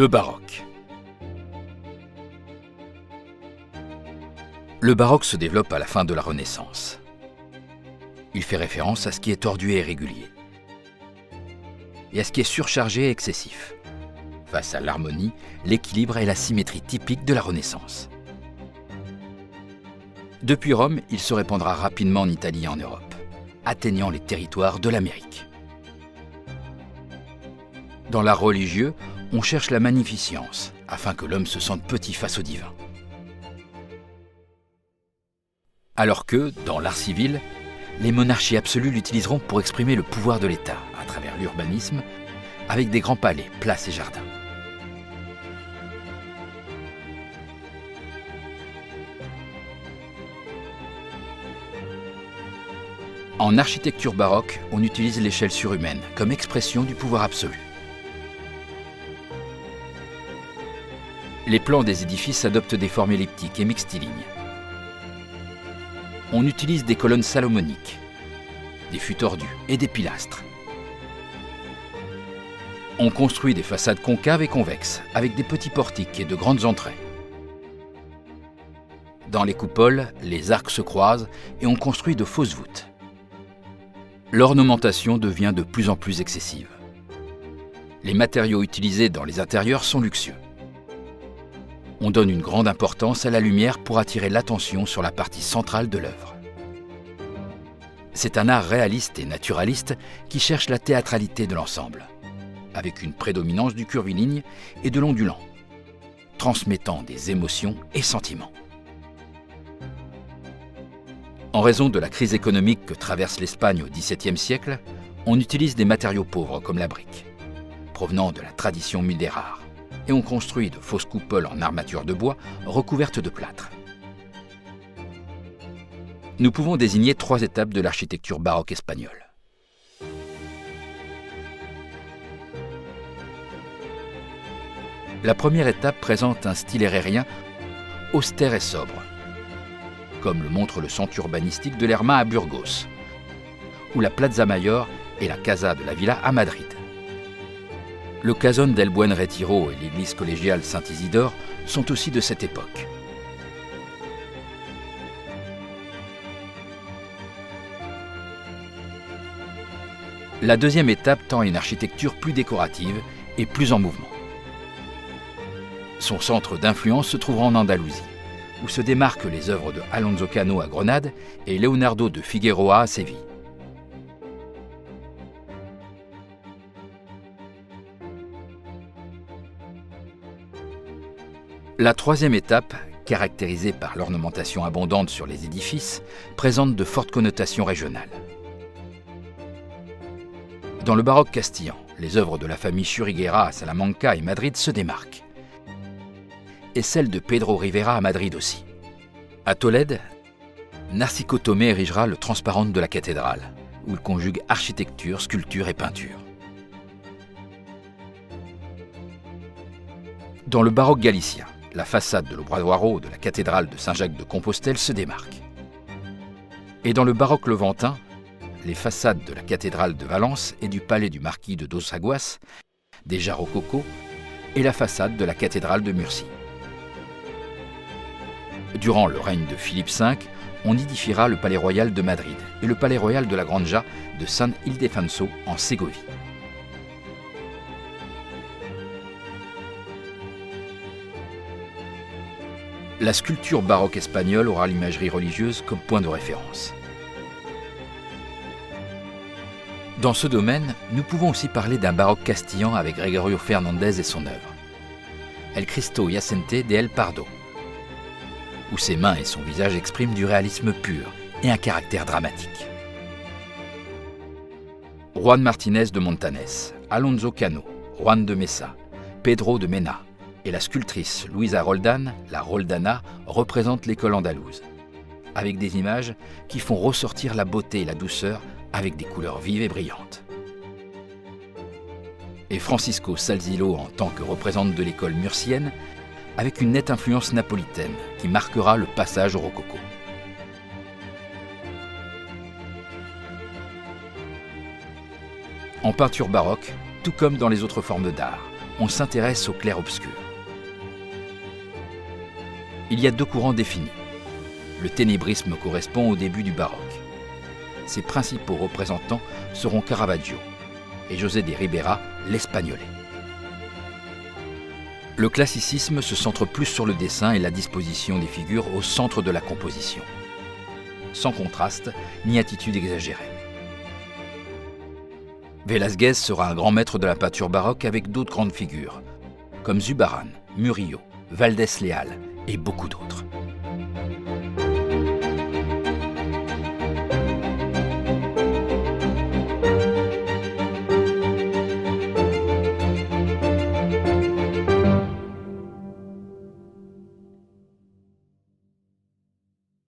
Le baroque. Le baroque se développe à la fin de la Renaissance. Il fait référence à ce qui est tordu et irrégulier, et à ce qui est surchargé et excessif, face à l'harmonie, l'équilibre et la symétrie typiques de la Renaissance. Depuis Rome, il se répandra rapidement en Italie et en Europe, atteignant les territoires de l'Amérique. Dans l'art religieux, on cherche la magnificence, afin que l'homme se sente petit face au divin. Alors que, dans l'art civil, les monarchies absolues l'utiliseront pour exprimer le pouvoir de l'État, à travers l'urbanisme, avec des grands palais, places et jardins. En architecture baroque, on utilise l'échelle surhumaine comme expression du pouvoir absolu. Les plans des édifices adoptent des formes elliptiques et mixtilignes. On utilise des colonnes salomoniques, des fûts tordus et des pilastres. On construit des façades concaves et convexes, avec des petits portiques et de grandes entrées. Dans les coupoles, les arcs se croisent et on construit de fausses voûtes. L'ornementation devient de plus en plus excessive. Les matériaux utilisés dans les intérieurs sont luxueux. On donne une grande importance à la lumière pour attirer l'attention sur la partie centrale de l'œuvre. C'est un art réaliste et naturaliste qui cherche la théâtralité de l'ensemble, avec une prédominance du curviligne et de l'ondulant, transmettant des émotions et sentiments. En raison de la crise économique que traverse l'Espagne au XVIIe siècle, on utilise des matériaux pauvres comme la brique, provenant de la tradition mudérare, et on construit de fausses coupoles en armature de bois recouvertes de plâtre. Nous pouvons désigner 3 étapes de l'architecture baroque espagnole. La première étape présente un style hérérien austère et sobre, comme le montre le centre urbanistique de l'Herma à Burgos, ou la Plaza Mayor et la Casa de la Villa à Madrid. Le Casón del Buen Retiro et l'église collégiale Saint-Isidore sont aussi de cette époque. La deuxième étape tend à une architecture plus décorative et plus en mouvement. Son centre d'influence se trouvera en Andalousie, où se démarquent les œuvres de Alonso Cano à Grenade et Leonardo de Figueroa à Séville. La troisième étape, caractérisée par l'ornementation abondante sur les édifices, présente de fortes connotations régionales. Dans le baroque castillan, les œuvres de la famille Churriguera à Salamanca et Madrid se démarquent, et celles de Pedro Rivera à Madrid aussi. À Tolède, Narciso Tomé érigera le transparente de la cathédrale, où il conjugue architecture, sculpture et peinture. Dans le baroque galicien, la façade de l'Obradoiro de la cathédrale de Saint-Jacques de Compostelle se démarque. Et dans le baroque levantin, les façades de la cathédrale de Valence et du palais du marquis de Dos Aguas, déjà rococo, et la façade de la cathédrale de Murcie. Durant le règne de Philippe V, on édifiera le palais royal de Madrid et le palais royal de la Granja de San Ildefonso en Ségovie. La sculpture baroque espagnole aura l'imagerie religieuse comme point de référence. Dans ce domaine, nous pouvons aussi parler d'un baroque castillan avec Gregorio Fernández et son œuvre, El Cristo Yacente de El Pardo, où ses mains et son visage expriment du réalisme pur et un caractère dramatique. Juan Martínez de Montanes, Alonso Cano, Juan de Mesa, Pedro de Mena et la sculptrice Luisa Roldan, la Roldana, représentent l'école andalouse, avec des images qui font ressortir la beauté et la douceur avec des couleurs vives et brillantes. Et Francisco Salzillo en tant que représentante de l'école murcienne, avec une nette influence napolitaine qui marquera le passage au rococo. En peinture baroque, tout comme dans les autres formes d'art, on s'intéresse au clair-obscur. Il y a deux courants définis. Le ténébrisme correspond au début du baroque. Ses principaux représentants seront Caravaggio et José de Ribera, l'Espagnolais. Le classicisme se centre plus sur le dessin et la disposition des figures au centre de la composition, sans contraste ni attitude exagérée. Velázquez sera un grand maître de la peinture baroque avec d'autres grandes figures, comme Zurbarán, Murillo, Valdés Leal et beaucoup d'autres.